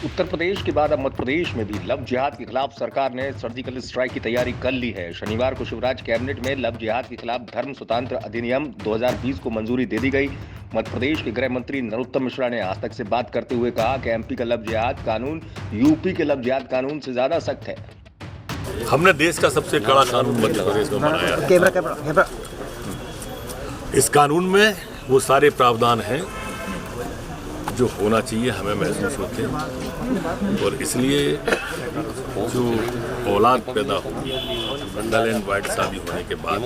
उत्तर प्रदेश के बाद अब मध्य प्रदेश में भी लव जिहाद के खिलाफ सरकार ने सर्जिकल स्ट्राइक की तैयारी कर ली है। शनिवार को शिवराज कैबिनेट में लव जिहाद के खिलाफ धर्म स्वतंत्र अधिनियम 2020 को मंजूरी दे दी गई। मध्य प्रदेश के गृह मंत्री नरोत्तम मिश्रा ने आज तक से बात करते हुए कहा कि एमपी का लव जिहाद कानून यूपी के लव जिहाद कानून से ज्यादा सख्त है। हमने देश का सबसे कड़ा कानून मध्य प्रदेश में बनाया है। इस कानून में वो सारे प्रावधान हैं जो होना चाहिए, हमें महसूस होते हैं। और इसलिए जो औलाद पैदा हो डबल एंड वाइड शादी होने के बाद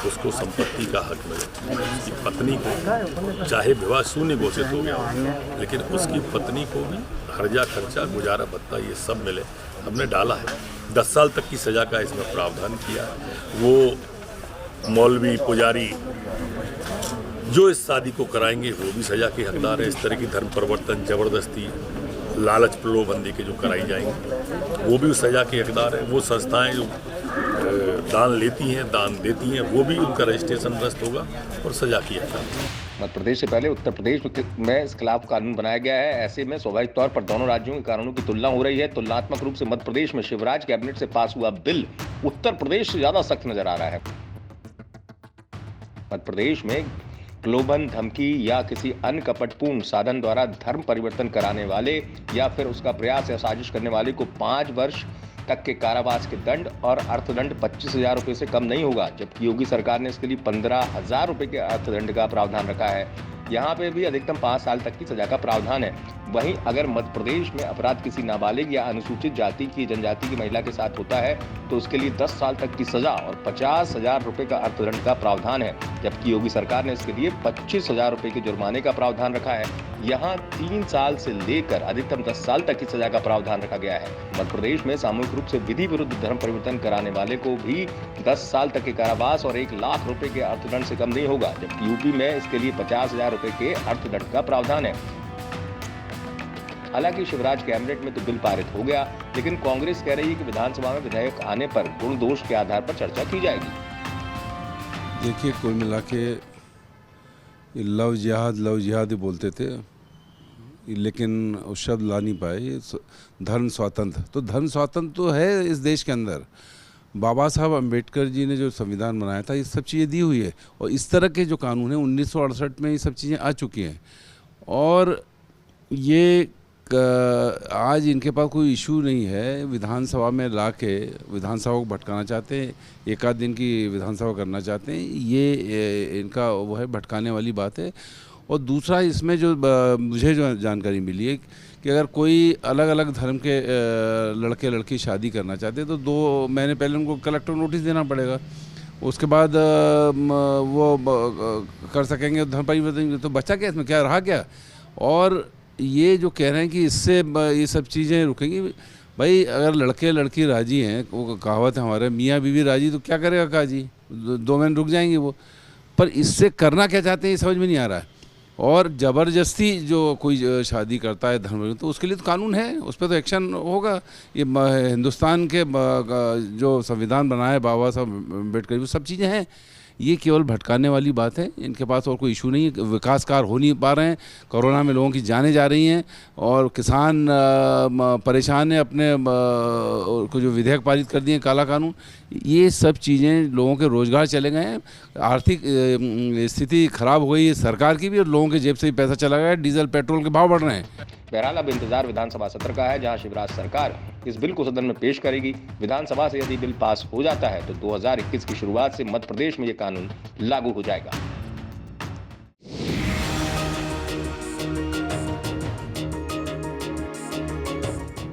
उसको संपत्ति का हक मिले। उसकी पत्नी को चाहे विवाह शून्य घोषित हो गया हो, लेकिन उसकी पत्नी को भी हर्जा खर्चा गुजारा भत्ता ये सब मिले, हमने डाला है। 10 साल तक की सजा का इसमें प्रावधान किया। वो मौलवी पुजारी जो इस शादी को कराएंगे वो भी सजा के हकदार है। इस तरह की धर्म परिवर्तन, जबरदस्ती, लालच, प्रलोभन के जो कराई जाएंगी वो भी उस सजा के हकदार है। वो संस्थाएं जो दान लेती हैं, दान देती हैं, वो भी उनका रजिस्ट्रेशन रद्द होगा और सजा की हकदार है। मध्य प्रदेश से पहले उत्तर प्रदेश में इस खिलाफ कानून बनाया गया है। ऐसे में स्वाभाविक तौर पर दोनों राज्यों के कानूनों की तुलना हो रही है। तुलनात्मक रूप से मध्य प्रदेश में शिवराज कैबिनेट से पास हुआ बिल उत्तर प्रदेश से ज्यादा सख्त नजर आ रहा है। मध्य प्रदेश में प्रलोभन, धमकी या किसी अन्य कपटपूर्ण साधन द्वारा धर्म परिवर्तन कराने वाले या फिर उसका प्रयास या साजिश करने वाले को 5 वर्ष तक के कारावास के दंड और अर्थदंड 25,000 रुपए से कम नहीं होगा, जबकि योगी सरकार ने इसके लिए 15,000 रुपए के अर्थदंड का प्रावधान रखा है। यहाँ पे भी अधिकतम 5 साल तक की सजा का प्रावधान है। वहीं अगर मध्य प्रदेश में अपराध किसी नाबालिग या अनुसूचित जाति की जनजाति की महिला के साथ होता है तो उसके लिए 10 साल तक की सजा और 50,000 रुपए का अर्थदंड का प्रावधान है, जबकि योगी सरकार ने इसके लिए 25,000 रुपए के जुर्माने का प्रावधान रखा है। यहाँ 3 साल से लेकर अधिकतम 10 साल तक की सजा का प्रावधान रखा गया है। मध्य प्रदेश में सामूहिक रूप से विधि विरुद्ध धर्म परिवर्तन कराने वाले को भी 10 साल तक के कारावास और 1 लाख रुपए के अर्थदंड से कम नहीं होगा, जबकि यूपी में इसके लिए 50,000 रुपए के अर्थदंड का प्रावधान है। हालांकि शिवराज कैबिनेट में तो बिल पारित हो गया, लेकिन कांग्रेस कह रही है कि विधानसभा में विधेयक आने पर गुण दोष के आधार पर चर्चा की जाएगी। देखिए, कुल मिला के लव जिहाद ही बोलते थे, लेकिन उस शब्द ला नहीं पाए। धर्म स्वातंत्र, तो धर्म स्वातंत्र तो है इस देश के अंदर। बाबा साहब अम्बेडकर जी ने जो संविधान बनाया था, ये सब चीज़ें दी हुई है और इस तरह के जो कानून हैं 1968 में ये सब चीज़ें आ चुकी हैं और ये आज इनके पास कोई इशू नहीं है। विधानसभा में ला के विधानसभा को भटकाना चाहते हैं, 1 आध दिन की विधानसभा करना चाहते हैं, ये इनका वो है, भटकाने वाली बात है। और दूसरा, इसमें जो मुझे जो जानकारी मिली है कि अगर कोई अलग अलग धर्म के लड़के लड़की शादी करना चाहते हैं तो 2 महीने पहले उनको कलेक्टर नोटिस देना पड़ेगा। उसके बाद वो कर सकेंगे धर्म परिवर्तन। तो बचा क्या इसमें, क्या रहा क्या? और ये जो कह रहे हैं कि इससे ये सब चीज़ें रुकेंगी, भाई अगर लड़के लड़की राजी हैं, वो कहावत है हमारे, मियाँ बीवी राजी तो क्या करेगा काजी, 2 महीने रुक जाएंगे वो। पर इससे करना क्या चाहते हैं ये समझ में नहीं आ रहा है। और ज़बरदस्ती जो कोई शादी करता है धर्म, तो उसके लिए तो कानून है, उस पर तो एक्शन होगा। ये हिंदुस्तान के जो संविधान बनाया है बाबा साहब अम्बेडकर, वो सब चीज़ें हैं। ये केवल भटकाने वाली बात है, इनके पास और कोई इशू नहीं है। विकास कार्य हो नहीं पा रहे हैं, कोरोना में लोगों की जानें जा रही हैं और किसान परेशान है। अपने को जो विधेयक पारित कर दिए काला कानून, ये सब चीज़ें, लोगों के रोजगार चले गए हैं, आर्थिक स्थिति खराब हो गई है सरकार की भी और लोगों के जेब से भी पैसा चला गया है, डीजल पेट्रोल के भाव बढ़ रहे हैं। बहरहाल अब इंतजार विधानसभा सत्र का है, जहां शिवराज सरकार इस बिल को सदन में पेश करेगी। विधानसभा से यदि बिल पास हो जाता है तो 2021 की शुरुआत से मध्य प्रदेश में ये कानून लागू हो जाएगा।